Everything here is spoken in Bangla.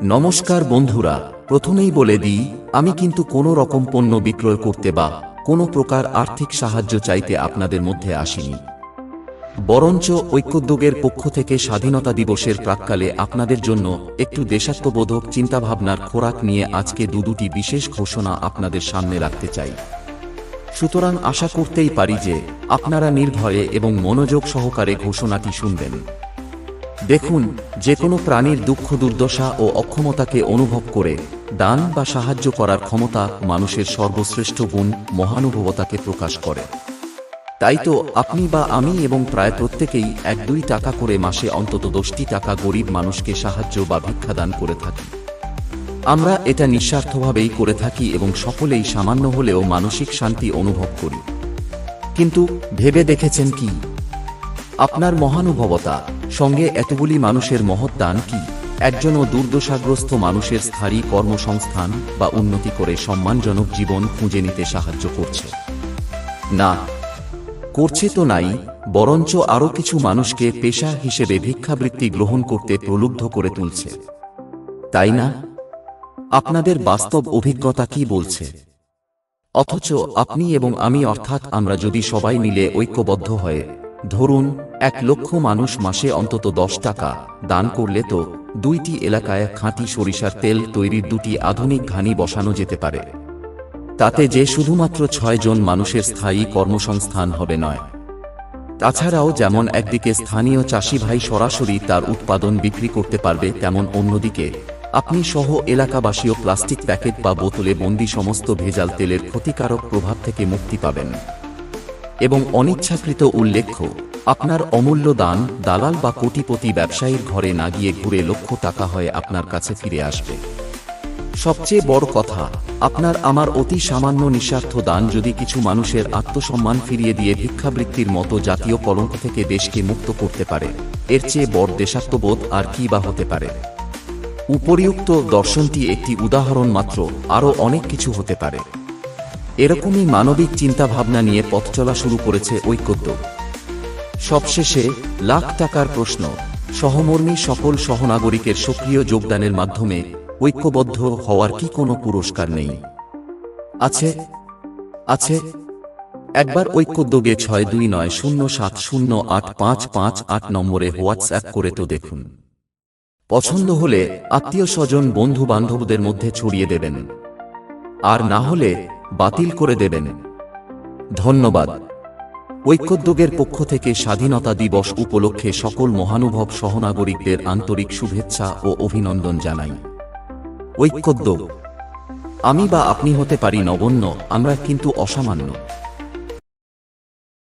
নমস্কার বন্ধুরা, প্রথমেই বলে দিই, আমি কিন্তু কোনো রকম পণ্য বিক্রয় করতে বা কোনো প্রকার আর্থিক সাহায্য চাইতে আপনাদের মধ্যে আসিনি। বরঞ্চ ঐক্যোদ্যোগের পক্ষ থেকে স্বাধীনতা দিবসের প্রাক্কালে আপনাদের জন্য একটু দেশাত্মবোধক চিন্তাভাবনার খোরাক নিয়ে আজকে দুটি বিশেষ ঘোষণা আপনাদের সামনে রাখতে চাই। সুতরাং আশা করতেই পারি যে আপনারা নির্ভয়ে এবং মনোযোগ সহকারে ঘোষণাটি শুনবেন। দেখুন, যে কোনো প্রাণীর দুঃখ দুর্দশা ও অক্ষমতাকে অনুভব করে দান বা সাহায্য করার ক্ষমতা মানুষের সর্বশ্রেষ্ঠ গুণ, মহানুভবতাকে প্রকাশ করে। তাই তো আপনি বা আমি এবং প্রায় প্রত্যেকেই 1-2 টাকা করে মাসে অন্তত 10টি টাকা গরিব মানুষকে সাহায্য বা ভিক্ষাদান করে থাকি। আমরা এটা নিঃস্বার্থভাবেই করে থাকি এবং সকলেই সামান্য হলেও মানসিক শান্তি অনুভব করি। কিন্তু ভেবে দেখেছেন কি, আপনার মহানুভবতা সঙ্গে এতগুলি মানুষের মহৎ দান কি একজনও দুর্দশাগ্রস্ত মানুষের স্থায়ী কর্মসংস্থান বা উন্নতি করে সম্মানজনক জীবন খুঁজে নিতে সাহায্য করছে? না, করছে তো নাই, বরঞ্চ আরও কিছু মানুষকে পেশা হিসেবে ভিক্ষাবৃত্তি গ্রহণ করতে প্রলুব্ধ করে তুলছে, তাই না? আপনাদের বাস্তব অভিজ্ঞতা কি বলছে? অথচ আপনি এবং আমি, অর্থাৎ আমরা যদি সবাই মিলে ঐক্যবদ্ধ হয়ে ধরুন 1 লক্ষ মানুষ মাসে অন্তত 10 টাকা দান করলে তো 2টি এলাকায় খাঁটি সরিষার তেল তৈরির 2টি আধুনিক ঘানি বসানো যেতে পারে। তাতে যে শুধুমাত্র 6 জন মানুষের স্থায়ী কর্মসংস্থান হবে নয়, তাছাড়াও যেমন একদিকে স্থানীয় চাষি ভাই সরাসরি তার উৎপাদন বিক্রি করতে পারবে, তেমন অন্যদিকে আপনি সহ এলাকাবাসীও প্লাস্টিক প্যাকেট বা বোতলে বন্দি সমস্ত ভেজাল তেলের ক্ষতিকারক প্রভাব থেকে মুক্তি পাবেন। এবং অনিচ্ছাকৃত উল্লেখ্য, আপনার অমূল্য দান দালাল বা কোটিপতি ব্যবসায়ীর ঘরে না গিয়ে ঘুরে লক্ষ টাকা হয়ে আপনার কাছে ফিরে আসবে। সবচেয়ে বড় কথা, আপনার আমার অতি সামান্য নিঃস্বার্থ দান যদি কিছু মানুষের আত্মসম্মান ফিরিয়ে দিয়ে ভিক্ষাবৃত্তির মতো জাতীয় কলঙ্ক থেকে দেশকে মুক্ত করতে পারে, এর চেয়ে বড় দেশাত্মবোধ আর কি বা হতে পারে? উপরিউক্ত দর্শনটি একটি উদাহরণ মাত্র, আরও অনেক কিছু হতে পারে। এরকমই মানবিক চিন্তাভাবনা নিয়ে পথ চলা শুরু করেছে ঐক্যোদ্যোগ। সবশেষে লাখ টাকার প্রশ্ন, সহমর্মী সকল সহনাগরিকের সক্রিয় যোগদানের মাধ্যমে ঐক্যবদ্ধ হওয়ার কি কোনো পুরস্কার নেই? আছে, আছে। একবার ঐক্যোদ্যোগে 6290708558 নম্বরে হোয়াটসঅ্যাপ করে তো দেখুন। পছন্দ হলে আত্মীয় স্বজন বন্ধু বান্ধবদের মধ্যে ছড়িয়ে দেবেন, আর না হলে বাতিল করে দেবেন। ধন্যবাদ। ঐক্যোদ্যোগের পক্ষ থেকে স্বাধীনতা দিবস উপলক্ষে সকল মহানুভব সহনাগরিকদের আন্তরিক শুভেচ্ছা ও অভিনন্দন জানাই। ঐক্যোদ্যোগ, আমি বা আপনি হতে পারি নগণ্য, আমরা কিন্তু অসামান্য।